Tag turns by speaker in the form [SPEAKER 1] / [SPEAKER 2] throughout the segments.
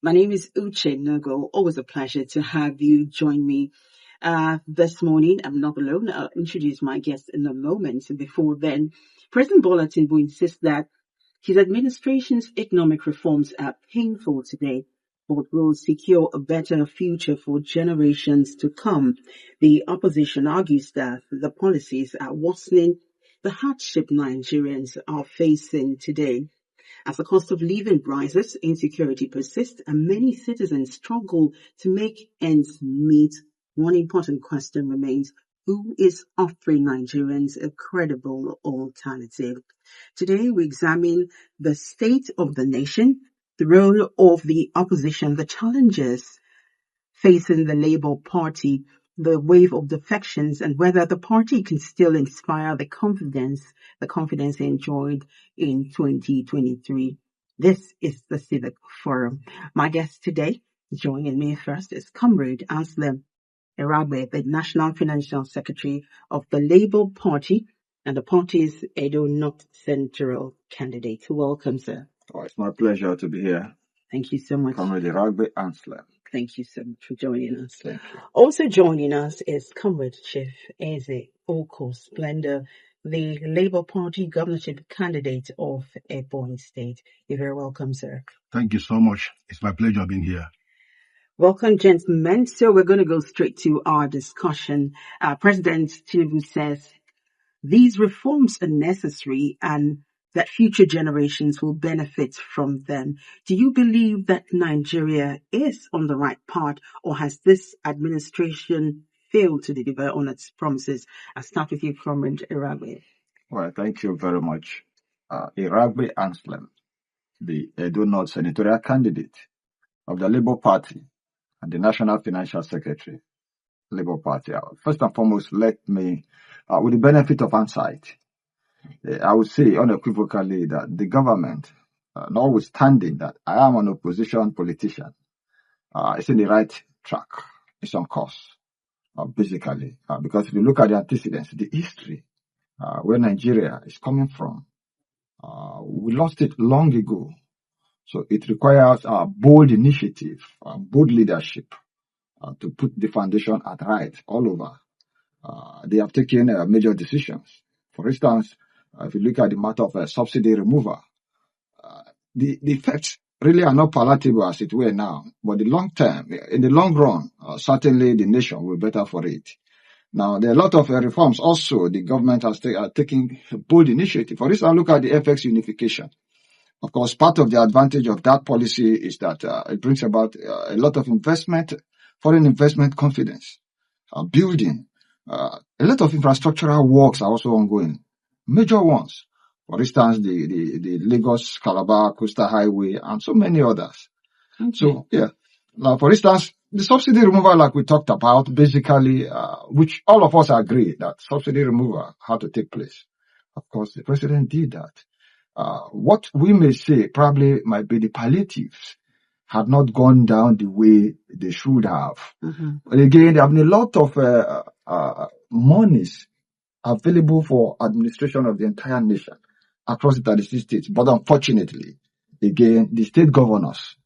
[SPEAKER 1] My name is Uche Nogo. Always a pleasure to have you join me this morning. I'm not alone. I'll introduce my guest in a moment. Before then, President Bola Tinubu insists that his administration's economic reforms are painful today, but will secure a better future for generations to come. The opposition argues that the policies are worsening the hardship Nigerians are facing today. As the cost of living rises, insecurity persists, and many citizens struggle to make ends meet, one important question remains: who is offering Nigerians a credible alternative? Today, we examine the state of the nation, the role of the opposition, the challenges facing the Labour Party, the wave of defections, and whether the party can still inspire the confidence enjoyed in 2023. This is the Civic Forum. My guest today, joining me first, is Comrade Anselm Eragbe, the National Financial Secretary of the Labour Party and the party's Edo North Central candidate. Welcome, sir.
[SPEAKER 2] Oh, it's my pleasure to be here.
[SPEAKER 1] Thank you so much.
[SPEAKER 2] Comrade Eragbe Anselm.
[SPEAKER 1] Thank you so much for joining us.
[SPEAKER 2] Thank you.
[SPEAKER 1] Also joining us is Comrade Chief Eze Oko Splendor, the Labour Party governorship candidate of Ebonyi State. You're very welcome, sir.
[SPEAKER 3] Thank you so much. It's my pleasure being here.
[SPEAKER 1] Welcome, gentlemen. So we're going to go straight to our discussion. President Tinubu says these reforms are necessary and that future generations will benefit from them. Do you believe that Nigeria is on the right path, or has this administration failed to deliver on its promises? I'll start with you, Comrade Eragbe.
[SPEAKER 2] Well, thank you very much. Eragbe Anselm, the Edo North senatorial candidate of the Labour Party and the National Financial Secretary, Labour Party. First and foremost, let me, with the benefit of hindsight, I would say unequivocally that the government, notwithstanding that I am an opposition politician, is in the right track. It's on course, basically. Because if you look at the antecedents, the history, where Nigeria is coming from, we lost it long ago. So it requires a bold initiative, bold leadership to put the foundation at right all over. They have taken major decisions. For instance, if you look at the matter of subsidy removal, the effects really are not palatable as it were now. But the long term, in the long run, certainly the nation will be better for it. Now, there are a lot of reforms also the government has taken bold initiative. For instance, look at the FX unification. Of course, part of the advantage of that policy is that it brings about a lot of investment, foreign investment confidence, building. A lot of infrastructural works are also ongoing, major ones. For instance, the Lagos-Calabar Coastal Highway and so many others. Okay. So, yeah. Now, for instance, the subsidy removal, like we talked about, basically, which all of us agree that subsidy removal had to take place. Of course, the president did that. What we may say probably might be the palliatives have not gone down the way they should have. Mm-hmm. But again, there have been a lot of monies available for administration of the entire nation across the 36 states. But unfortunately, again, the state governors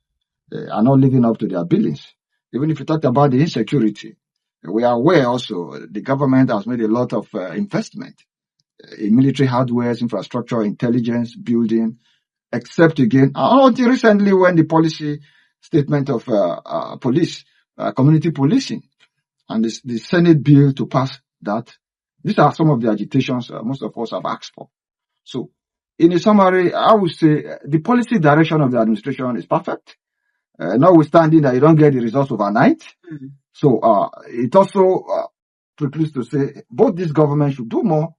[SPEAKER 2] are not living up to their billings. Even if you talk about the insecurity, we are aware also the government has made a lot of investment in military hardware, infrastructure, intelligence, building, except again, until recently when the policy statement of police, community policing, and the Senate bill to pass that, these are some of the agitations most of us have asked for. So, in a summary, I would say the policy direction of the administration is perfect, notwithstanding that you don't get the results overnight. Mm-hmm. So, it also precludes to say both these governments should do more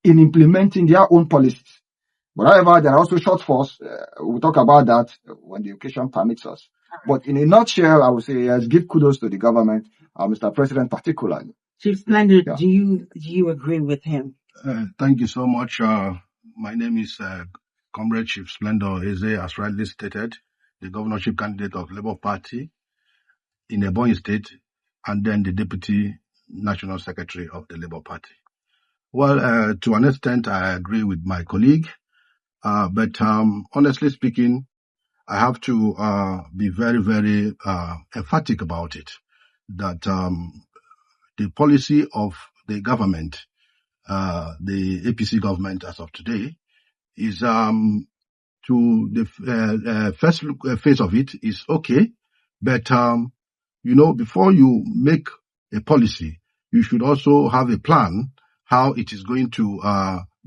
[SPEAKER 2] in implementing their own policies. But however, there are also shortfalls. We'll talk about that when the occasion permits us. But in a nutshell, I would say give kudos to the government, Mr. President particularly.
[SPEAKER 1] Chief Splendor, yeah. Do you agree with him?
[SPEAKER 3] Thank you so much. My name is Comrade Chief Splendor Eze, as rightly stated, the governorship candidate of Labour Party in Ebonyi State, and then the Deputy National Secretary of the Labour Party. Well, to an extent, I agree with my colleague, but honestly speaking, I have to be very, very emphatic about it, that the policy of the government, the APC government as of today, is to the first phase of it is okay, but before you make a policy, you should also have a plan how it is going to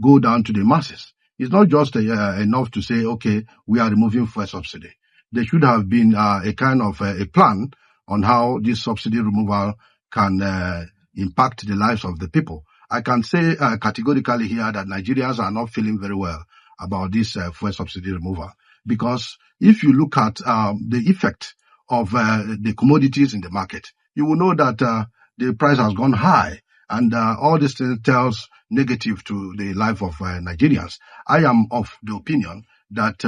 [SPEAKER 3] go down to the masses. It's not just enough to say, okay, we are removing fuel subsidy. There should have been a kind of a plan on how this subsidy removal can impact the lives of the people. I can say categorically here that Nigerians are not feeling very well about this fuel subsidy removal, because if you look at the effect of the commodities in the market, you will know that the price has gone high, and all this thing tells negative to the life of Nigerians. I am of the opinion that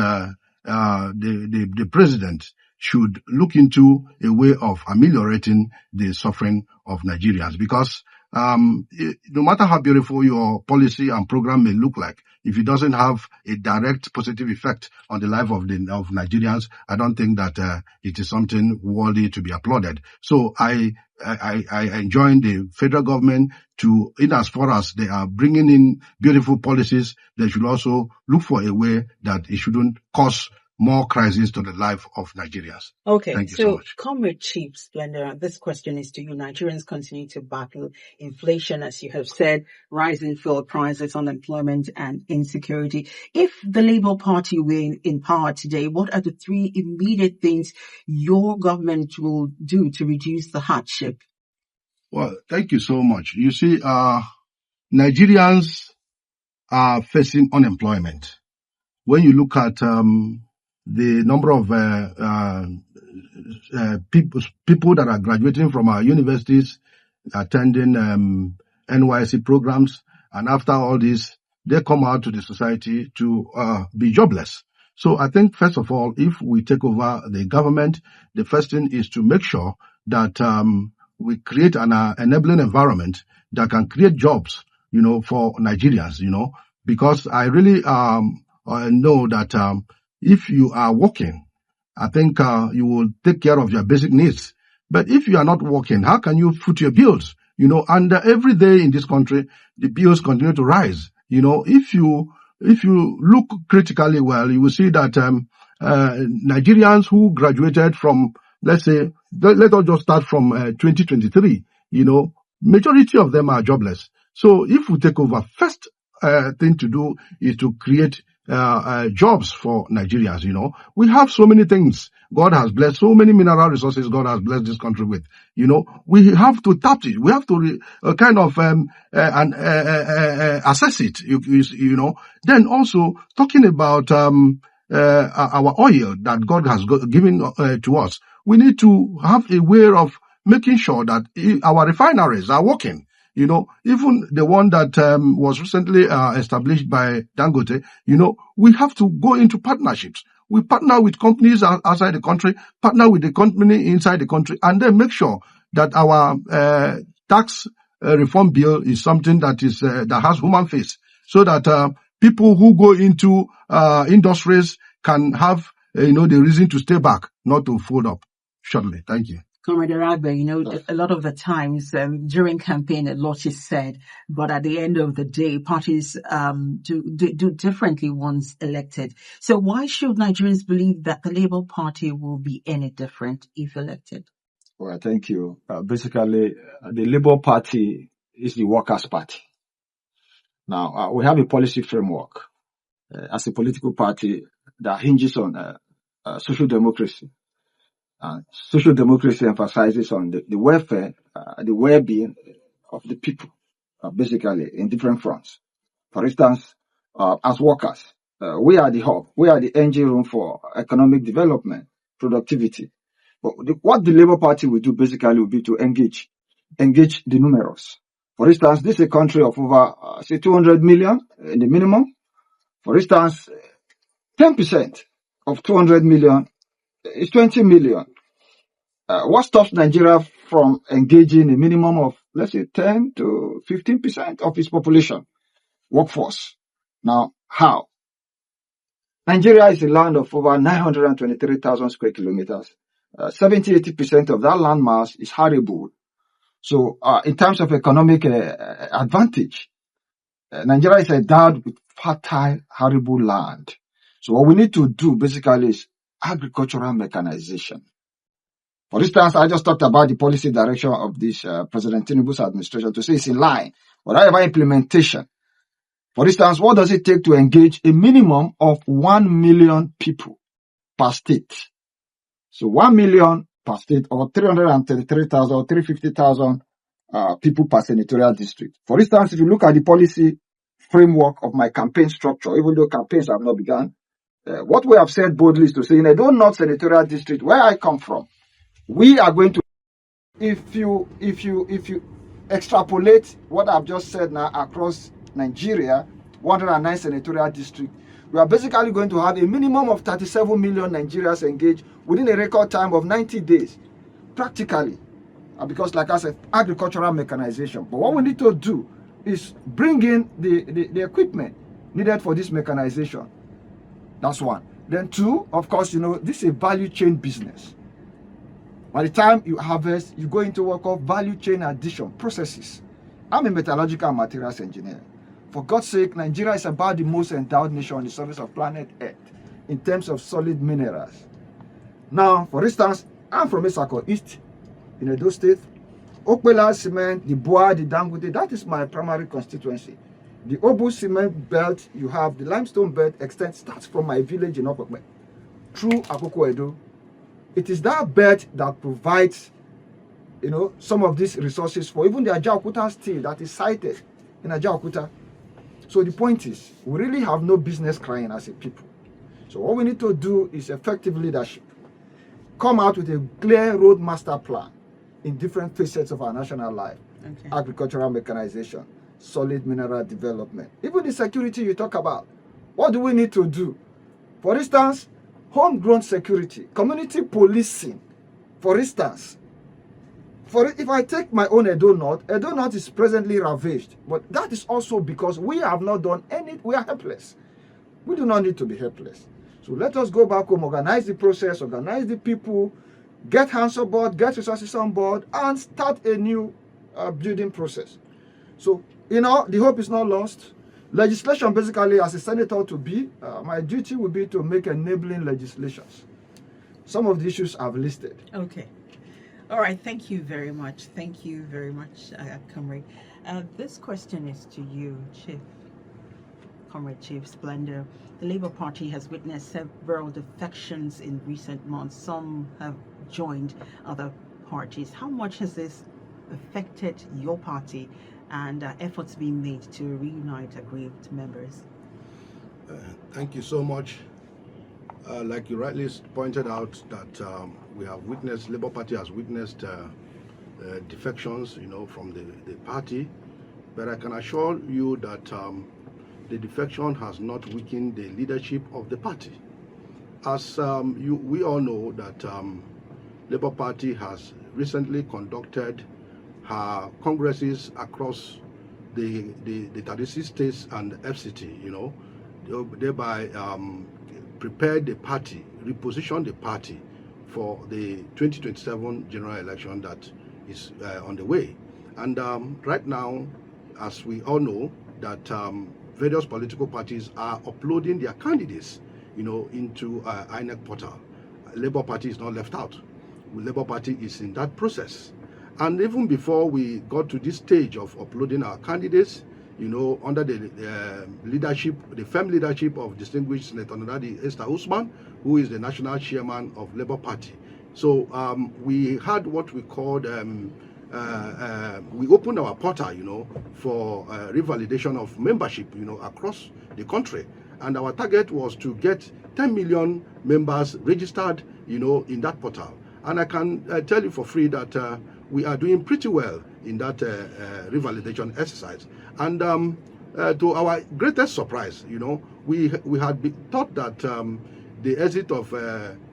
[SPEAKER 3] the president should look into a way of ameliorating the suffering of Nigerians, because no matter how beautiful your policy and program may look like, if it doesn't have a direct positive effect on the life of Nigerians, I don't think that it is something worthy to be applauded. So I enjoin the federal government to, in as far as they are bringing in beautiful policies, they should also look for a way that it shouldn't cause more crisis to the life of Nigerians.
[SPEAKER 1] Okay,
[SPEAKER 3] Thank you so much.
[SPEAKER 1] Comrade Chief Splendor, this question is to you. Nigerians continue to battle inflation, as you have said, rising fuel prices, unemployment, and insecurity. If the Labour Party were in power today, what are the 3 immediate things your government will do to reduce the hardship?
[SPEAKER 3] Well, thank you so much. You see, Nigerians are facing unemployment. When you look at the number of people that are graduating from our universities, attending NYSC programs, and after all this, they come out to the society to be jobless. So I think, first of all, if we take over the government, the first thing is to make sure that we create an enabling environment that can create jobs, for Nigerians, because I really know that if you are working, I think you will take care of your basic needs. But if you are not working, how can you foot your bills? And every day in this country, the bills continue to rise. If you look critically well, you will see that Nigerians who graduated from, let's say, let us just start from 2023, majority of them are jobless. So if we take over, first thing to do is to create jobs for Nigerians. We have so many things God has blessed, so many mineral resources God has blessed this country with. We have to tap it. We have to assess it. Then also talking about our oil that God has given to us, we need to have a way of making sure that our refineries are working. Even the one that was recently established by Dangote, we have to go into partnerships. We partner with companies outside the country, partner with the company inside the country, and then make sure that our tax reform bill is something that is that has human face, so that people who go into industries can have the reason to stay back, not to fold up. Shortly, thank you.
[SPEAKER 1] Comrade Aragbe, a lot of the times during campaign, a lot is said, but at the end of the day, parties do differently once elected. So why should Nigerians believe that the Labour Party will be any different if elected?
[SPEAKER 2] Well, thank you. Basically, the Labour Party is the workers' party. Now, we have a policy framework as a political party that hinges on social democracy. Social democracy emphasizes on the welfare, the well-being of the people, basically in different fronts. For instance, as workers, we are the hub, we are the engine room for economic development, productivity. But what the Labour Party will do basically will be to engage the numerous. For instance, this is a country of over, 200 million in the minimum. For instance, 10% of 200 million is 20 million. What stops Nigeria from engaging a minimum of, let's say, 10 to 15% of its population workforce? Now, how? Nigeria is a land of over 923,000 square kilometers. 70-80% of that land mass is arable. So, in terms of economic advantage, Nigeria is endowed with fertile, arable land. So what we need to do basically is agricultural mechanization. For instance, I just talked about the policy direction of this President Tinubu's administration to say it's in line. But however, implementation. For instance, what does it take to engage a minimum of 1 million people per state? So 1 million per state, or 333,000 or 350,000 people per senatorial district. For instance, if you look at the policy framework of my campaign structure, even though campaigns have not begun, what we have said boldly is to say in Edo North senatorial district, where I come from, we are going to, if you extrapolate what I've just said now across Nigeria, 109 senatorial district, we are basically going to have a minimum of 37 million Nigerians engaged within a record time of 90 days, practically, because like I said, agricultural mechanization. But what we need to do is bring in the equipment needed for this mechanization. That's one. Then two, of course, this is a value chain business. By the time you harvest, you go into what called value chain addition processes. I'm a metallurgical and materials engineer. For God's sake, Nigeria is about the most endowed nation on the surface of planet Earth in terms of solid minerals. Now, for instance, I'm from Isako East in Edo State. Okpela cement, the Boa, the Dangote, that is my primary constituency. The Obu cement belt, you have the limestone belt extends, starts from my village in Okpekpe through Akoko Edo. It is that belt that provides, some of these resources for even the Ajaokuta steel that is sited in Ajaokuta. So the point is, we really have no business crying as a people. So what we need to do is effective leadership. Come out with a clear road master plan in different facets of our national life. Okay. Agricultural mechanization, solid mineral development, even the security you talk about. What do we need to do? For instance, homegrown security, community policing. For instance, if I take my own Edo North is presently ravaged, but that is also because we have not done we are helpless. We do not need to be helpless. So let us go back home, organize the process, organize the people, get hands on board, get resources on board, and start a new building process. So, the hope is not lost. Legislation, basically, as a senator to be, my duty will be to make enabling legislations. Some of the issues I've listed.
[SPEAKER 1] Okay. All right. Thank you very much. Thank you very much, Comrade. This question is to you, Comrade Chief Splendor. The Labour Party has witnessed several defections in recent months. Some have joined other parties. How much has this affected your party and efforts being made to reunite aggrieved members?
[SPEAKER 3] Thank you so much. Like you rightly pointed out, that we have witnessed, Labour Party has witnessed defections, from the party. But I can assure you that the defection has not weakened the leadership of the party. As we all know that Labour Party has recently conducted her congresses across the 36 states and FCT, thereby prepared the party, repositioned the party for the 2027 general election that is on the way. And right now, as we all know, that various political parties are uploading their candidates, into INEC portal. Labour Party is not left out. Labour Party is in that process. And even before we got to this stage of uploading our candidates, under the leadership, the firm leadership of distinguished Senator Nodadi Esther Usman, who is the national chairman of Labour Party. So we had what we called, we opened our portal, for revalidation of membership, across the country. And our target was to get 10 million members registered, in that portal. And I can tell you for free that we are doing pretty well in that revalidation exercise. And to our greatest surprise, we had thought that the exit of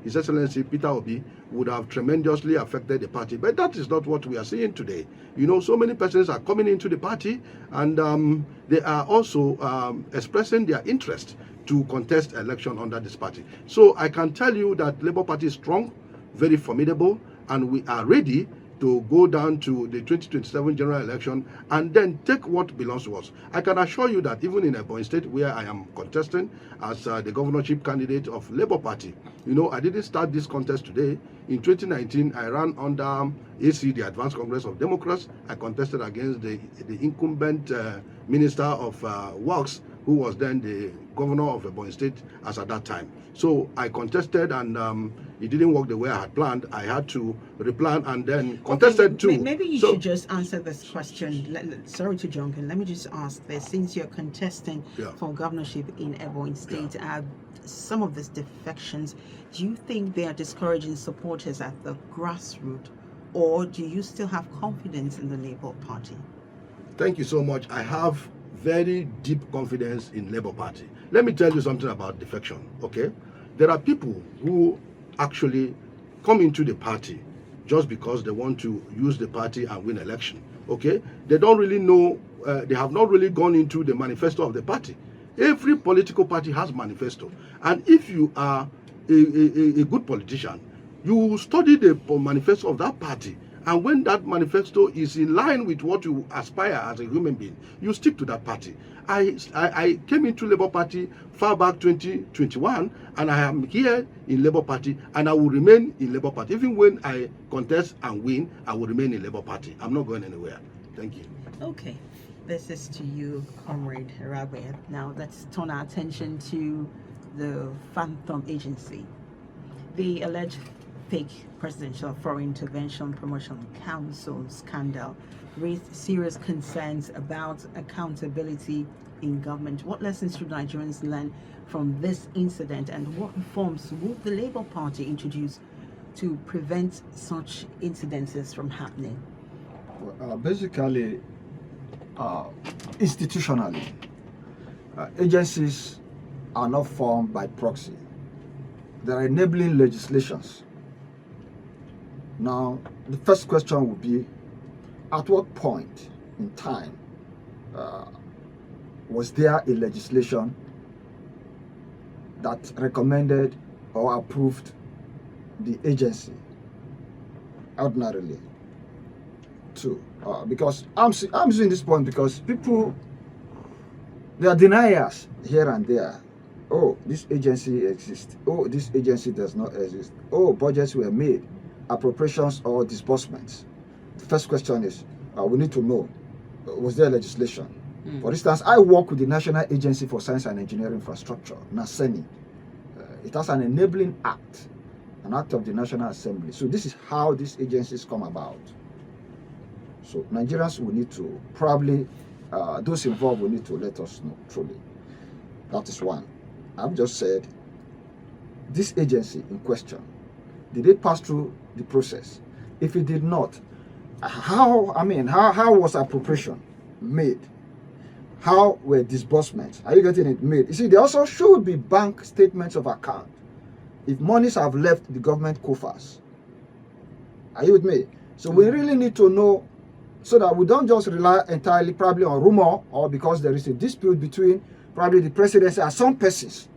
[SPEAKER 3] His Excellency Peter Obi would have tremendously affected the party. But that is not what we are seeing today. So many persons are coming into the party, and they are also expressing their interest to contest election under this party. So I can tell you that Labour Party is strong, very formidable, and we are ready to go down to the 2027 general election and then take what belongs to us. I can assure you that even in Ebonyi State, where I am contesting as the governorship candidate of Labour Party, you know, I didn't start this contest today. In 2019, I ran under AC, the Advanced Congress of Democrats. I contested against the incumbent Minister of Works, who was then the governor of Ebonyi State as at that time. So I contested, and it didn't work the way I had planned. I had to replan and then contested too.
[SPEAKER 1] Maybe you should just answer this question. Sorry to jump in. Let me just ask this. Since you're contesting for governorship in Ebonyi State, some of these defections, do you think they are discouraging supporters at the grassroots, or do you still have confidence in the Labour Party?
[SPEAKER 3] Thank you so much. I have very deep confidence in Labour Party. Let me tell you something about defection, okay? There are people who actually come into the party just because they want to use the party and win election, okay? They don't really know, they have not really gone into the manifesto of the party. Every political party has manifesto, and if you are a good politician, you study the manifesto of that party, and when that manifesto is in line with what you aspire as a human being, you stick to that party. I came into Labour Party far back 2021, and I am here in Labour Party, and I will remain in Labour Party. Even when I contest and win, I will remain in Labour Party. I'm not going anywhere. Thank you.
[SPEAKER 1] Okay. This is to you, Comrade Iragbe. Now let's turn our attention to the Phantom Agency. The alleged fake Presidential Foreign Intervention Promotion Council scandal raised serious concerns about accountability in government. What lessons should Nigerians learn from this incident, and what reforms would the Labour Party introduce to prevent such incidences from happening?
[SPEAKER 2] Basically, institutionally, agencies are not formed by proxy. There are enabling legislations. Now, the first question would be, at what point in time was there a legislation that recommended or approved the agency ordinarily? Two, because I'm using this point because people, they are deniers here and there. Oh, this agency exists. Oh, this agency does not exist. Oh, budgets were made, appropriations or disbursements. The first question is, we need to know, was there legislation? For instance, I work with the National Agency for Science and Engineering Infrastructure, NASENI. It has an enabling act, an act of the National Assembly. So this is how these agencies come about. So Nigerians will need to, probably, those involved will need to let us know, truly. That is one. I've just said, this agency in question, did it pass through the process? If it did not, how was appropriation made? How were disbursements? Are you getting it made? You see, there also should be bank statements of account. If monies have left the government coffers. Are you with me? So we really need to know, so that we don't just rely entirely probably on rumor, or because there is a dispute between probably the presidency and some persons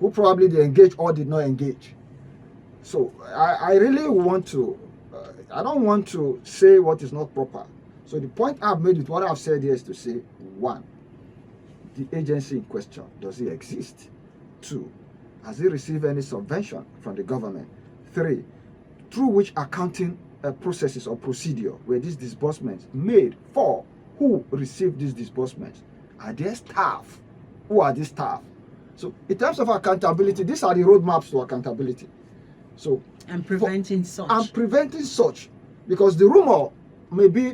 [SPEAKER 2] who probably they engage or did not engage. So I really want to, I don't want to say what is not proper. So the point I've made with what I've said here is to say, one, the agency in question, does it exist? Two, has it received any subvention from the government? Three, through which accounting processes or procedure were these disbursements made? Four, who received these disbursements? Are there staff? Who are these staff? So in terms of accountability, these are the roadmaps to accountability. So
[SPEAKER 1] and preventing such.
[SPEAKER 2] And preventing such, because the rumor may be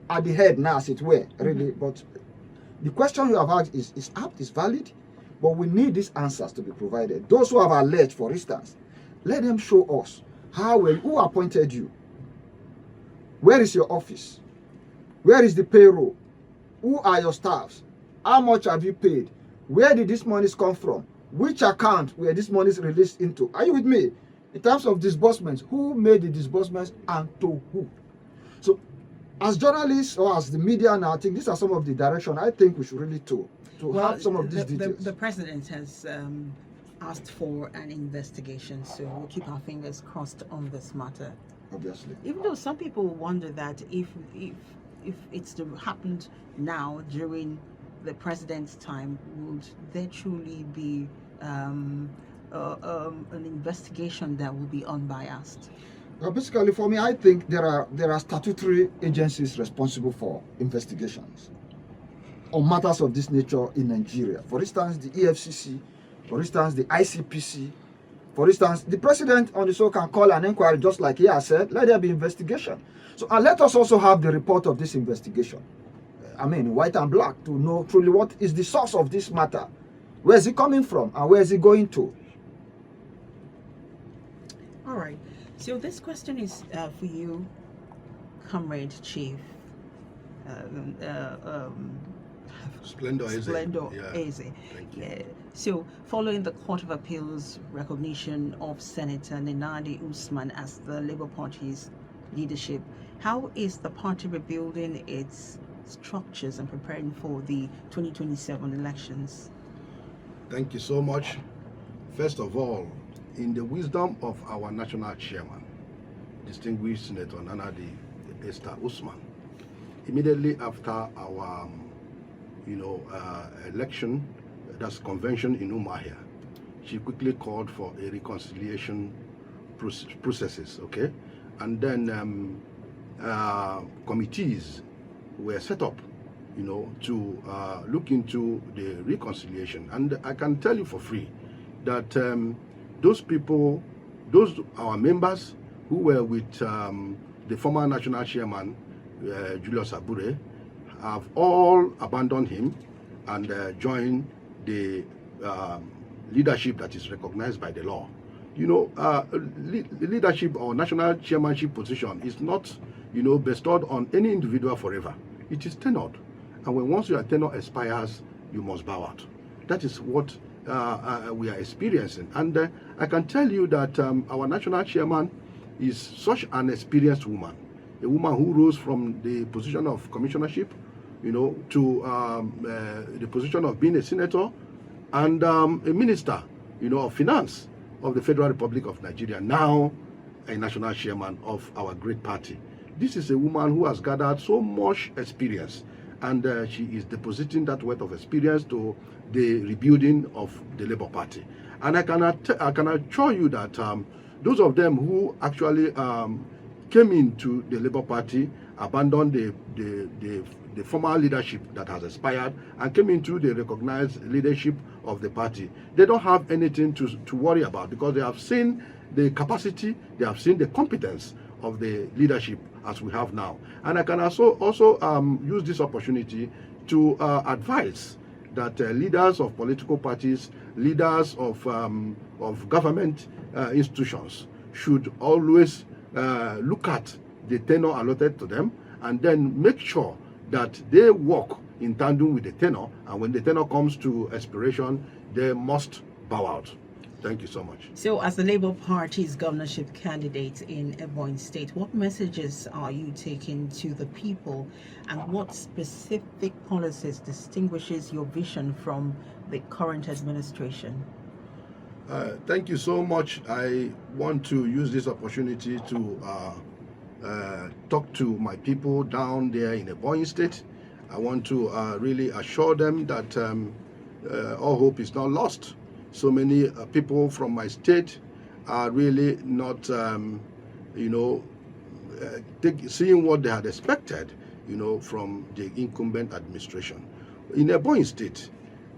[SPEAKER 2] at the head now, as it were, really. But the question you have asked is apt, is valid, but we need these answers to be provided. Those who have alleged, for instance, let them show us who appointed you. Where is your office? Where is the payroll? Who are your staffs? How much have you paid? Where did these monies come from? Which account were these monies released into? Are you with me? In terms of disbursements, who made the disbursements and to who? So as journalists or as the media now, I think these are some of the direction I think we should really to have some of these details.
[SPEAKER 1] The president has asked for an investigation, so we'll keep our fingers crossed on this matter.
[SPEAKER 2] Obviously.
[SPEAKER 1] Even though some people wonder that if it's happened now during the president's time, would there truly be an investigation that will be unbiased?
[SPEAKER 2] Basically, for me, I think there are statutory agencies responsible for investigations on matters of this nature in Nigeria. For instance, the EFCC, for instance, the ICPC, for instance, the president on the show can call an inquiry, just like he has said, let there be investigation. So, and let us also have the report of this investigation. I mean, white and black, to know truly what is the source of this matter. Where is it coming from and where is it going to?
[SPEAKER 1] All right. So this question is for you, Comrade Chief.
[SPEAKER 3] Splendor Eze.
[SPEAKER 1] Eze. Yeah. So, following the Court of Appeal's recognition of Senator Nenadi Usman as the Labour Party's leadership, how is the party rebuilding its structures and preparing for the 2027 elections?
[SPEAKER 3] Thank you so much. First of all, in the wisdom of our national chairman, distinguished Senator Nenadi Esther Usman, immediately after our election, that's convention in Umuahia, she quickly called for a reconciliation processes, okay? And then committees were set up, to look into the reconciliation. And I can tell you for free that those people, our members who were with the former national chairman, Julius Abure, have all abandoned him and joined the leadership that is recognized by the law. Leadership or national chairmanship position is not, bestowed on any individual forever. It is tenured. And once your tenure expires, you must bow out. That is what we are experiencing. And I can tell you that our national chairman is such an experienced woman, a woman who rose from the position of commissionership, to the position of being a senator and a minister, of finance of the Federal Republic of Nigeria, now a national chairman of our great party. This is a woman who has gathered so much experience, and she is depositing that wealth of experience to the rebuilding of the Labour Party. And I can assure you that those of them who actually came into the Labour Party, abandoned the former leadership that has expired, and came into the recognized leadership of the party, they don't have anything to worry about, because they have seen the capacity, they have seen the competence of the leadership as we have now. And I can also use this opportunity to advise that leaders of political parties, leaders of government institutions should always look at the tenure allotted to them, and then make sure that they work in tandem with the tenure, and when the tenure comes to expiration, they must bow out. Thank you so much.
[SPEAKER 1] So, as the Labour Party's governorship candidate in Ebonyi State, what messages are you taking to the people, and what specific policies distinguishes your vision from the current administration?
[SPEAKER 3] Thank you so much. I want to use this opportunity to talk to my people down there in Ebonyi State. I want to really assure them that all hope is not lost. So many people from my state are really not, seeing what they had expected, from the incumbent administration. In Ebonyi State,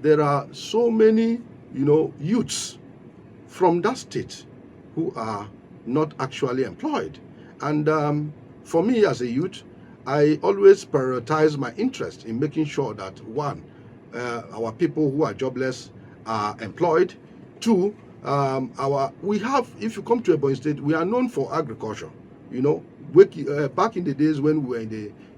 [SPEAKER 3] there are so many, youths from that state who are not actually employed. And for me as a youth, I always prioritize my interest in making sure that, one, our people who are jobless are employed. Two, we have, if you come to Ebonyi State, we are known for agriculture. Back in the days when we were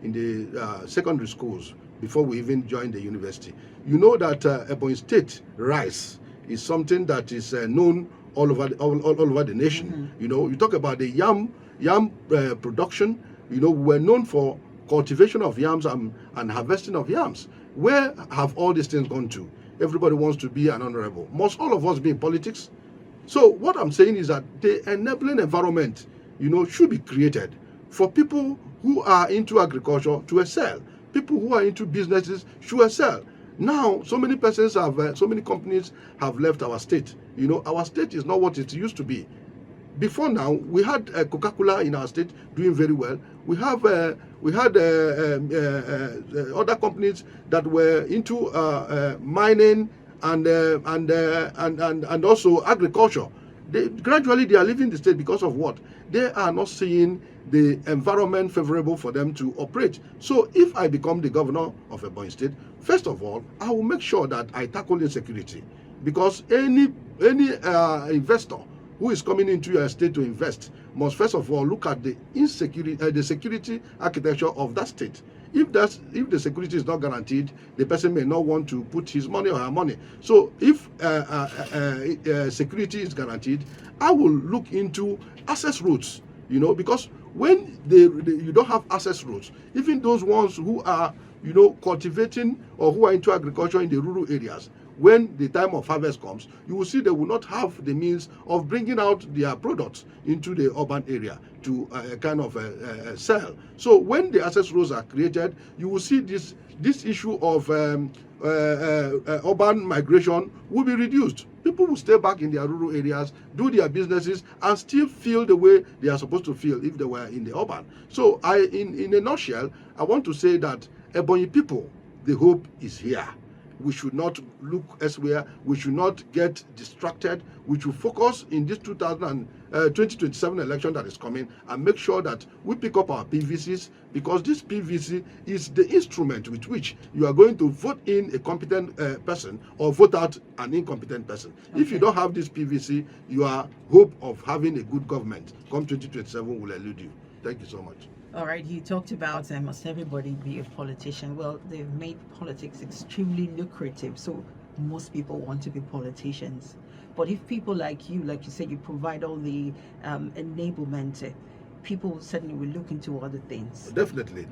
[SPEAKER 3] in the secondary schools, before we even joined the university, that Ebonyi State rice is something that is known all over the nation. Mm-hmm. You talk about the yam production. We were known for cultivation of yams and harvesting of yams. Where have all these things gone to? Everybody wants to be an honorable. Must all of us be in politics? So what I'm saying is that the enabling environment, should be created for people who are into agriculture to excel. People who are into businesses should excel. Now, so many companies have left our state. Our state is not what it used to be. Before now, we had Coca-Cola in our state doing very well. We had other companies that were into mining and also agriculture. Gradually they are leaving the state because of what? They are not seeing the environment favorable for them to operate. So if I become the governor of Ebonyi State, first of all, I will make sure that I tackle insecurity, because any investor who is coming into your state to invest must first of all look at the security architecture of that state. If the security is not guaranteed, the person may not want to put his money or her money. So if security is guaranteed, I will look into access routes, because when you don't have access routes, even those ones who are cultivating or who are into agriculture in the rural areas, when the time of harvest comes, you will see they will not have the means of bringing out their products into the urban area to sell. So when the access roads are created, you will see this issue of urban migration will be reduced. People will stay back in their rural areas, do their businesses, and still feel the way they are supposed to feel if they were in the urban. So in a nutshell, I want to say that Ebonyi people, the hope is here. We should not look elsewhere. We should not get distracted. We should focus in this 2027 election that is coming and make sure that we pick up our PVCs, because this PVC is the instrument with which you are going to vote in a competent person or vote out an incompetent person. Okay. If you don't have this PVC, your hope of having a good government come 2027 will elude you. Thank you so much.
[SPEAKER 1] All right, you talked about must everybody be a politician? Well, they've made politics extremely lucrative, so most people want to be politicians. But if people like you said, you provide all the enablement, people certainly will look into other things.
[SPEAKER 3] Definitely.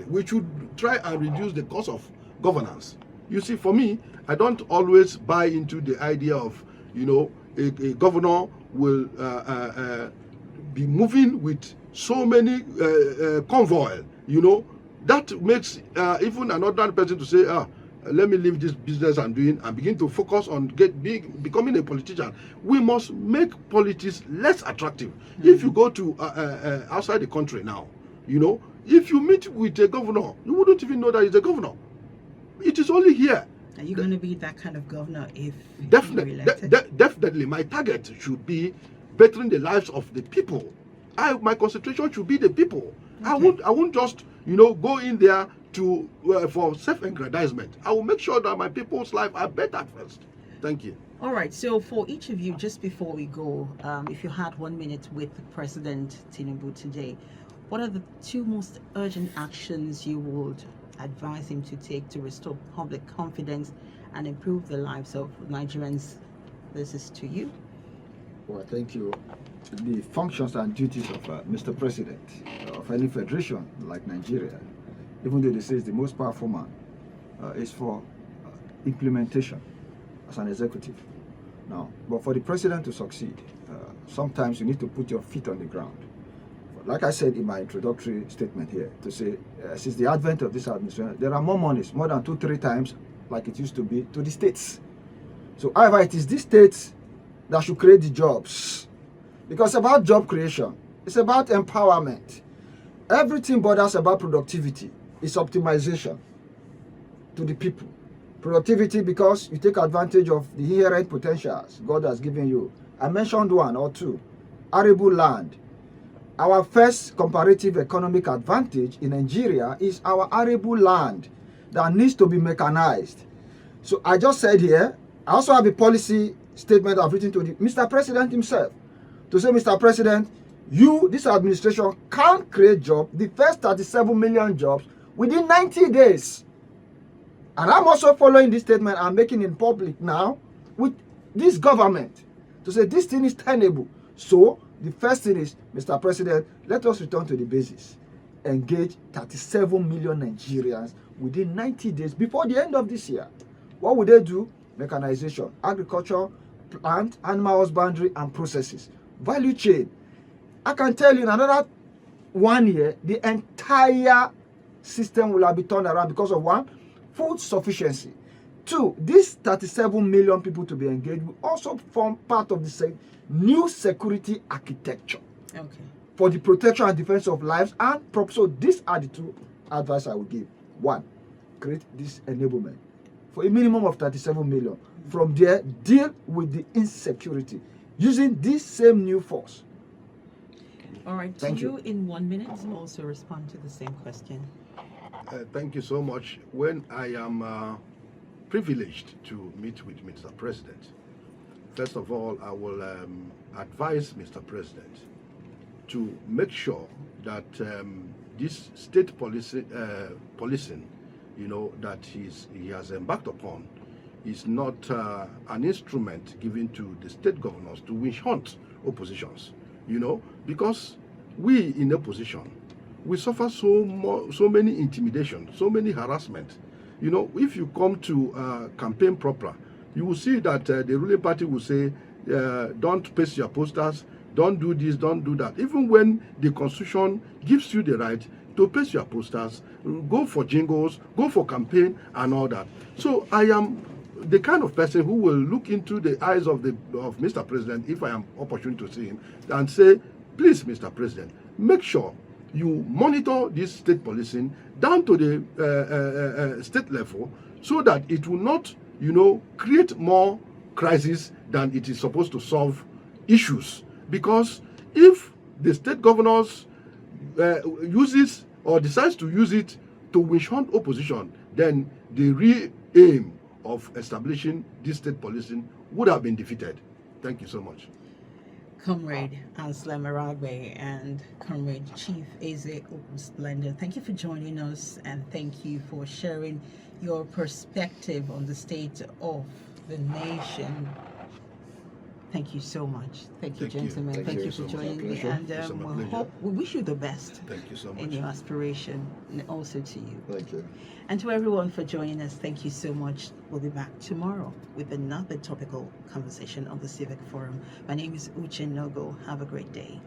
[SPEAKER 3] We should try and reduce the cost of governance. You see, for me, I don't always buy into the idea of, a governor will be moving with so many convoy, that makes even another person to say, let me leave this business I'm doing and begin to focus on becoming a politician. We must make politics less attractive. Mm-hmm. If you go to outside the country now, if you meet with a governor, you wouldn't even know that he's a governor. It is only here.
[SPEAKER 1] Are you going to be that kind of governor if
[SPEAKER 3] definitely,
[SPEAKER 1] you're elected?
[SPEAKER 3] Definitely, my target should be bettering the lives of the people. My concentration should be the people. Okay. I won't just go in there to for self-aggrandizement. I will make sure that my people's life are better first. Thank you.
[SPEAKER 1] All right. So for each of you, just before we go, if you had 1 minute with President Tinubu today, what are the two most urgent actions you would advise him to take to restore public confidence and improve the lives of Nigerians? This is to you.
[SPEAKER 2] Well, thank you. The functions and duties of Mr. President of any federation like Nigeria, even though they say it's the most powerful man, is for implementation as an executive. Now, but for the president to succeed, sometimes you need to put your feet on the ground. Like I said in my introductory statement here, to say since the advent of this administration, there are more monies, more than 2-3 times like it used to be, to the states. So, however, it is these states that should create the jobs. Because it's about job creation. It's about empowerment. Everything borders about productivity. It's optimization to the people. Productivity because you take advantage of the inherent potentials God has given you. I mentioned 1 or 2. Arable land. Our first comparative economic advantage in Nigeria is our arable land that needs to be mechanized. So I just said here, I also have a policy statement I've written to the Mr. President himself. To say, Mr. President, this administration can create jobs, the first 37 million jobs, within 90 days. And I'm also following this statement I'm making in public now with this government to say this thing is tenable. So, the first thing is, Mr. President, let us return to the basis.
[SPEAKER 4] engage 37 million Nigerians within 90 days before the end of this year. What would they do? Mechanization, agriculture, plant, animal husbandry, and processes. Value chain. I can tell you in another 1 year, the entire system will have been turned around because of one, food sufficiency. Two, these 37 million people to be engaged will also form part of the new security architecture.
[SPEAKER 1] Okay.
[SPEAKER 4] For the protection and defense of lives and property. So these are the two advice I would give. One, create this enablement for a minimum of 37 million. From there, deal with the insecurity using this same new force.
[SPEAKER 1] All right.
[SPEAKER 4] Thank
[SPEAKER 1] you in 1 minute also respond to the same question.
[SPEAKER 3] Thank you so much. When I am privileged to meet with Mr. President, first of all, I will advise Mr. President to make sure that this state policing, that he has embarked upon is not an instrument given to the state governors to witch hunt oppositions, because we in opposition, we suffer so many intimidation, so many harassment. If you come to campaign proper, you will see that the ruling party will say, don't paste your posters, don't do this, don't do that. Even when the Constitution gives you the right to paste your posters, go for jingles, go for campaign and all that. So I am the kind of person who will look into the eyes of Mr. President, if I am opportune to see him, and say, please, Mr. President, make sure you monitor this state policing down to the state level so that it will not, create more crisis than it is supposed to solve issues. Because if the state governors uses or decides to use it to witch hunt opposition, then the real aim of establishing this state policing would have been defeated. Thank you so much.
[SPEAKER 1] Comrade Anselm Aragbe and Comrade Chief Eze Splendor, thank you for joining us, and thank you for sharing your perspective on the state of the nation. Thank you so much. Thank you, gentlemen. Thank you for joining me. And we wish you the best.
[SPEAKER 3] Thank you so much.
[SPEAKER 1] In your aspiration, and also to you.
[SPEAKER 4] Thank you.
[SPEAKER 1] And to everyone for joining us, thank you so much. We'll be back tomorrow with another topical conversation on the Civic Forum. My name is Uche Nogo. Have a great day.